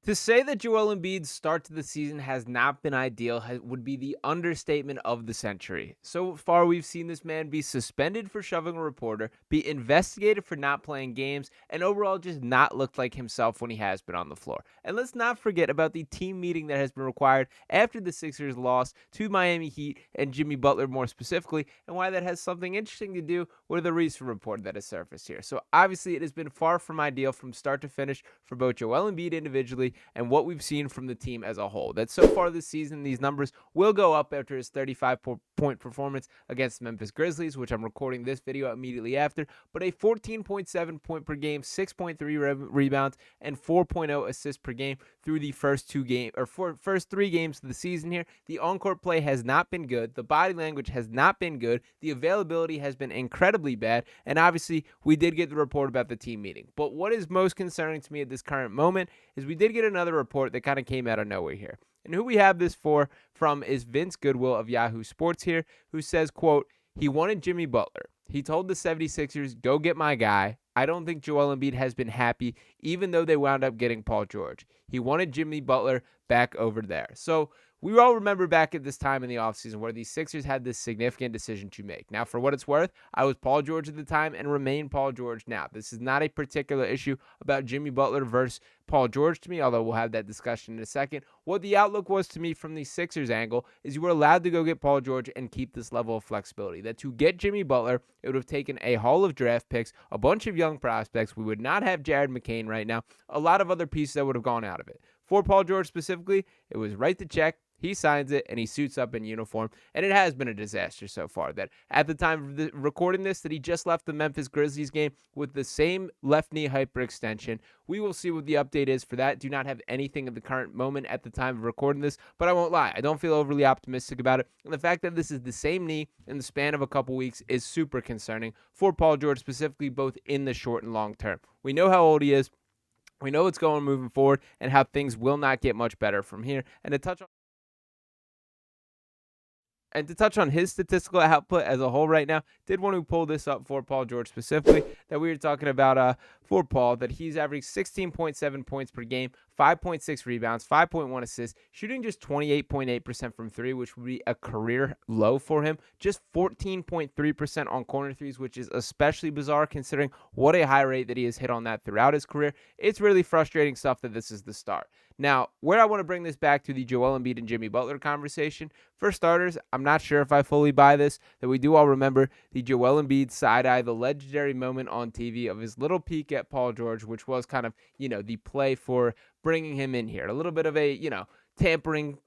To say that Joel Embiid's start to the season has not been ideal would be the understatement of the century. So far, we've seen this man be suspended for shoving a reporter, be investigated for not playing games, and overall just not looked like himself when he has been on the floor. And let's not forget about the team meeting that has been required after the Sixers lost to Miami Heat and Jimmy Butler more specifically, and why that has something interesting to do with the recent report that has surfaced here. So obviously, it has been far from ideal from start to finish for both Joel Embiid individually and what we've seen from the team as a whole. That so far this season, these numbers will go up after his 35-point performance against the Memphis Grizzlies, which I'm recording this video immediately after, but a 14.7 point per game, 6.3 rebounds, and 4.0 assists per game through the first first 3 games of the season here. The on-court play has not been good. The body language has not been good. The availability has been incredibly bad, and obviously we did get the report about the team meeting. But what is most concerning to me at this current moment is we did get another report that kind of came out of nowhere here. And who we have this from is Vince Goodwill of Yahoo Sports here, who says, quote, he wanted Jimmy Butler. He told the 76ers, go get my guy. I don't think Joel Embiid has been happy, even though they wound up getting Paul George. He wanted Jimmy Butler back over there. So we all remember back at this time in the offseason where the Sixers had this significant decision to make. Now, for what it's worth, I was Paul George at the time and remain Paul George now. This is not a particular issue about Jimmy Butler versus Paul George to me, although we'll have that discussion in a second. What the outlook was to me from the Sixers angle is you were allowed to go get Paul George and keep this level of flexibility. That to get Jimmy Butler, it would have taken a haul of draft picks, a bunch of young prospects. We would not have Jared McCain right now, a lot of other pieces that would have gone out of it. For Paul George specifically, it was write the check, he signs it, and he suits up in uniform, and it has been a disaster so far. That at the time of recording this, that he just left the Memphis Grizzlies game with the same left knee hyperextension. We will see what the update is for that. Do not have anything at the current moment at the time of recording this, but I won't lie, I don't feel overly optimistic about it, and the fact that this is the same knee in the span of a couple weeks is super concerning for Paul George specifically, both in the short and long term. We know how old he is. We know what's going moving forward and how things will not get much better from here. And to touch on his statistical output as a whole right now, did want to pull this up for Paul George specifically, that we were talking about for Paul, that he's averaging 16.7 points per game, 5.6 rebounds, 5.1 assists, shooting just 28.8% from three, which would be a career low for him. Just 14.3% on corner threes, which is especially bizarre considering what a high rate that he has hit on that throughout his career. It's really frustrating stuff that this is the start. Now, where I want to bring this back to the Joel Embiid and Jimmy Butler conversation, for starters, I'm not sure if I fully buy this, that we do all remember the Joel Embiid side-eye, the legendary moment on TV of his little peek at Paul George, which was kind of, the play for bringing him in here. A little bit of a, tampering,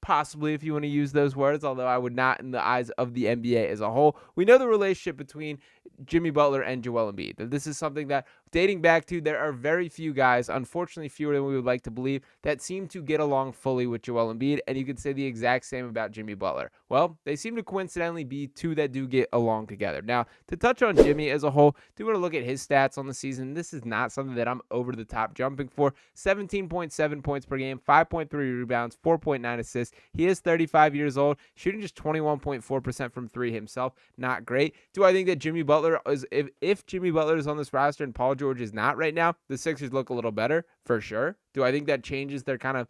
possibly, if you want to use those words, although I would not in the eyes of the NBA as a whole. We know the relationship between Jimmy Butler and Joel Embiid. This is something that, dating back to, there are very few guys, unfortunately fewer than we would like to believe, that seem to get along fully with Joel Embiid, and you could say the exact same about Jimmy Butler. Well, they seem to coincidentally be two that do get along together. Now, to touch on Jimmy as a whole, do want to look at his stats on the season. This is not something that I'm over the top jumping for. 17.7 points per game, 5.3 rebounds, 4.9 assists. He is 35 years old, shooting just 21.4% from three himself. Not great. Do I think that Jimmy Butler is, if Jimmy Butler is on this roster and Paul George is not right now, the Sixers look a little better? For sure. Do I think that changes their kind of,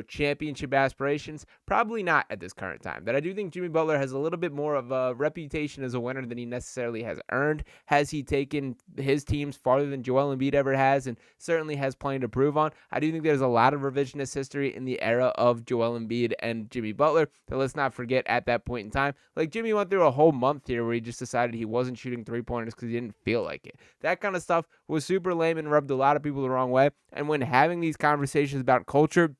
championship aspirations? Probably not at this current time. But I do think Jimmy Butler has a little bit more of a reputation as a winner than he necessarily has earned. Has he taken his teams farther than Joel Embiid ever has, and certainly has plenty to prove on? I do think there's a lot of revisionist history in the era of Joel Embiid and Jimmy Butler, but let's not forget at that point in time, like Jimmy went through a whole month here where he just decided he wasn't shooting three-pointers because he didn't feel like it. That kind of stuff was super lame and rubbed a lot of people the wrong way. And when having these conversations about culture,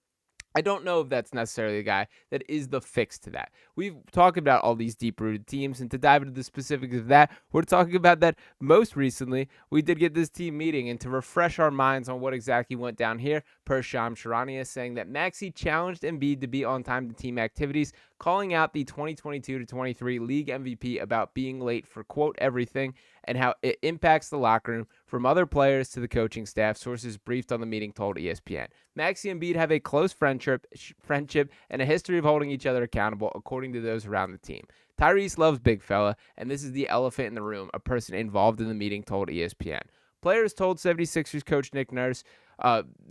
I don't know if that's necessarily the guy that is the fix to that. We've talked about all these deep-rooted teams, and to dive into the specifics of that, we're talking about that most recently. We did get this team meeting, and to refresh our minds on what exactly went down here, per Shams Charania saying that Maxey challenged Embiid to be on time to team activities, calling out the 2022-23 league MVP about being late for, quote, everything, and how it impacts the locker room from other players to the coaching staff, sources briefed on the meeting told ESPN. Maxey and Embiid have a close friendship and a history of holding each other accountable, according to those around the team. Tyrese loves big fella, and this is the elephant in the room, a person involved in the meeting told ESPN. Players told 76ers coach Nick Nurse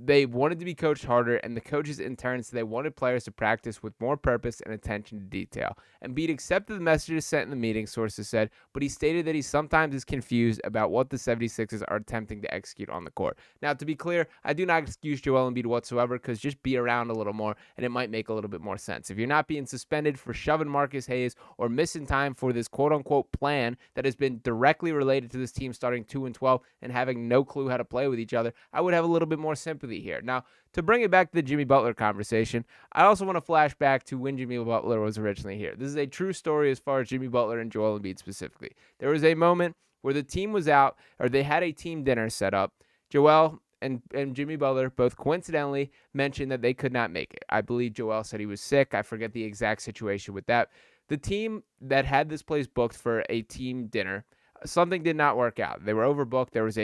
They wanted to be coached harder, and the coaches in turn said they wanted players to practice with more purpose and attention to detail. Embiid accepted the messages sent in the meeting, sources said, but he stated that he sometimes is confused about what the 76ers are attempting to execute on the court. Now, to be clear, I do not excuse Joel Embiid whatsoever, because just be around a little more, and it might make a little bit more sense. If you're not being suspended for shoving Marcus Hayes or missing time for this quote-unquote plan that has been directly related to this team starting 2-12 and having no clue how to play with each other, I would have a little bit more sympathy here. Now, to bring it back to the Jimmy Butler conversation, I also want to flash back to when Jimmy Butler was originally here. This is a true story as far as Jimmy Butler and Joel Embiid specifically. There was a moment where the team was out, or they had a team dinner set up. Joel and Jimmy Butler both coincidentally mentioned that they could not make it. I believe Joel said he was sick. I forget the exact situation with that. The team that had this place booked for a team dinner, something did not work out. They were overbooked. There was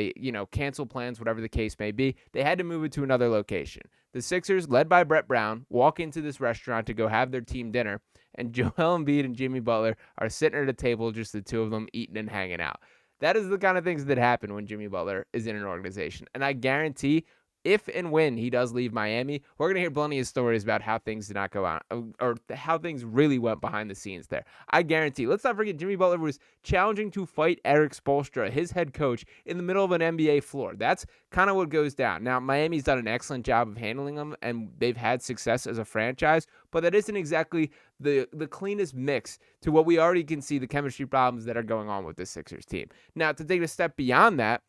canceled plans, whatever the case may be. They had to move it to another location. The Sixers, led by Brett Brown, walk into this restaurant to go have their team dinner, and Joel Embiid and Jimmy Butler are sitting at a table, just the two of them eating and hanging out. That is the kind of things that happen when Jimmy Butler is in an organization. And I guarantee if and when he does leave Miami, we're going to hear plenty of stories about how things did not go on, or how things really went behind the scenes there. I guarantee. Let's not forget, Jimmy Butler was challenging to fight Eric Spoelstra, his head coach, in the middle of an NBA floor. That's kind of what goes down. Now, Miami's done an excellent job of handling them, and they've had success as a franchise, but that isn't exactly the cleanest mix to what we already can see, the chemistry problems that are going on with the Sixers team. Now, to take a step beyond that,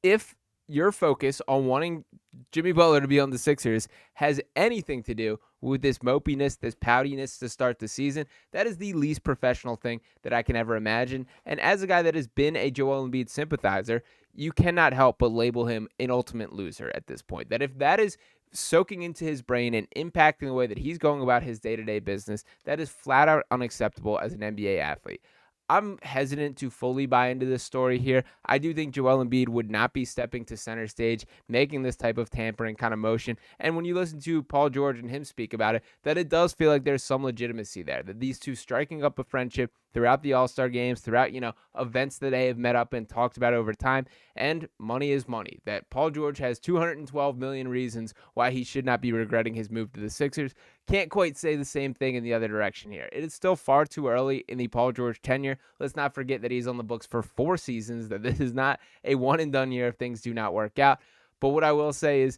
if your focus on wanting Jimmy Butler to be on the Sixers has anything to do with this mopiness, this poutiness to start the season, that is the least professional thing that I can ever imagine. And as a guy that has been a Joel Embiid sympathizer, you cannot help but label him an ultimate loser at this point. That if that is soaking into his brain and impacting the way that he's going about his day-to-day business, that is flat out unacceptable as an NBA athlete. I'm hesitant to fully buy into this story here. I do think Joel Embiid would not be stepping to center stage, making this type of tampering kind of motion. And when you listen to Paul George and him speak about it, that it does feel like there's some legitimacy there, that these two striking up a friendship throughout the All-Star games, throughout, events that they have met up and talked about over time. And money is money. That Paul George has 212 million reasons why he should not be regretting his move to the Sixers. Can't quite say the same thing in the other direction here. It is still far too early in the Paul George tenure. Let's not forget that he's on the books for 4 seasons, that this is not a one-and-done year if things do not work out. But what I will say is,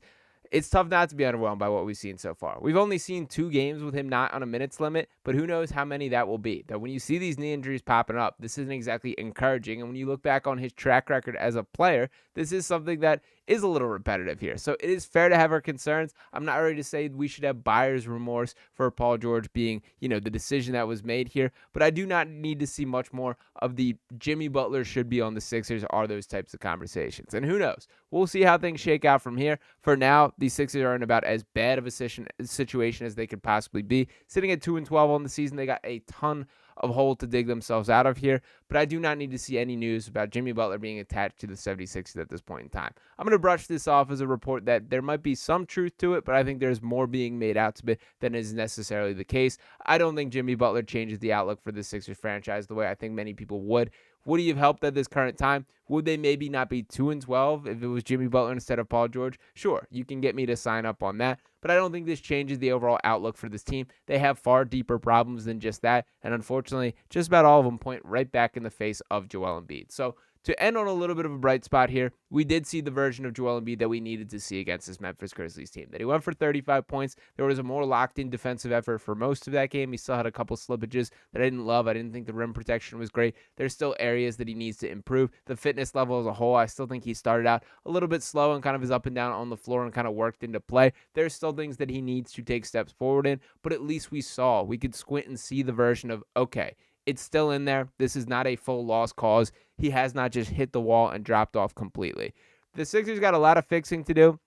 it's tough not to be underwhelmed by what we've seen so far. We've only seen 2 games with him not on a minutes limit, but who knows how many that will be. That when you see these knee injuries popping up, this isn't exactly encouraging. And when you look back on his track record as a player, this is something that is a little repetitive here. So it is fair to have our concerns. I'm not ready to say we should have buyer's remorse for Paul George being, the decision that was made here, but I do not need to see much more of the Jimmy Butler should be on the Sixers are those types of conversations. And who knows? We'll see how things shake out from here. For now, the Sixers are in about as bad of a situation as they could possibly be. Sitting at 2-12 on the season, they got a ton of hole to dig themselves out of here, but I do not need to see any news about Jimmy Butler being attached to the 76ers at this point in time. I'm going to brush this off as a report that there might be some truth to it, but I think there's more being made out to it than is necessarily the case. I don't think Jimmy Butler changes the outlook for the Sixers franchise the way I think many people would. Would he have helped at this current time? Would they maybe not be 2-12 if it was Jimmy Butler instead of Paul George? Sure, you can get me to sign up on that, but I don't think this changes the overall outlook for this team. They have far deeper problems than just that, and unfortunately, just about all of them point right back in the face of Joel Embiid. So to end on a little bit of a bright spot here, we did see the version of Joel Embiid that we needed to see against this Memphis Grizzlies team. That he went for 35 points. There was a more locked-in defensive effort for most of that game. He still had a couple slippages that I didn't love. I didn't think the rim protection was great. There's still areas that he needs to improve. The fitness level as a whole, I still think he started out a little bit slow and kind of is up and down on the floor and kind of worked into play. There's still things that he needs to take steps forward in, but at least we could squint and see the version of, okay, it's still in there. This is not a full lost cause. He has not just hit the wall and dropped off completely. The Sixers got a lot of fixing to do,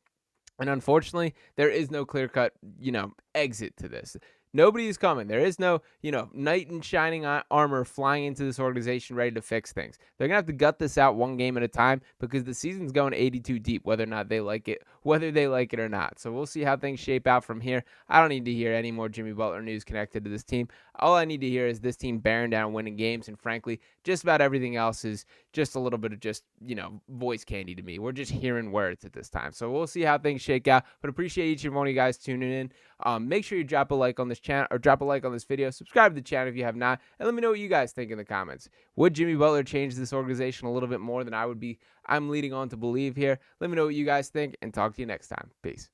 and unfortunately, there is no clear-cut, exit to this. Nobody is coming. There is no, knight in shining armor flying into this organization ready to fix things. They're going to have to gut this out one game at a time because the season's going 82 deep, whether or not they like it whether they like it or not. So we'll see how things shape out from here. I don't need to hear any more Jimmy Butler news connected to this team. All I need to hear is this team bearing down, winning games, and frankly, just about everything else is just a little bit of just, voice candy to me. We're just hearing words at this time. So we'll see how things shake out, but appreciate each and one of you guys tuning in. Make sure you drop a like on this channel, or drop a like on this video. Subscribe to the channel if you have not, and let me know what you guys think in the comments. Would Jimmy Butler change this organization a little bit more than I'm leading on to believe here? Let me know what you guys think, and talk to you next time. Peace.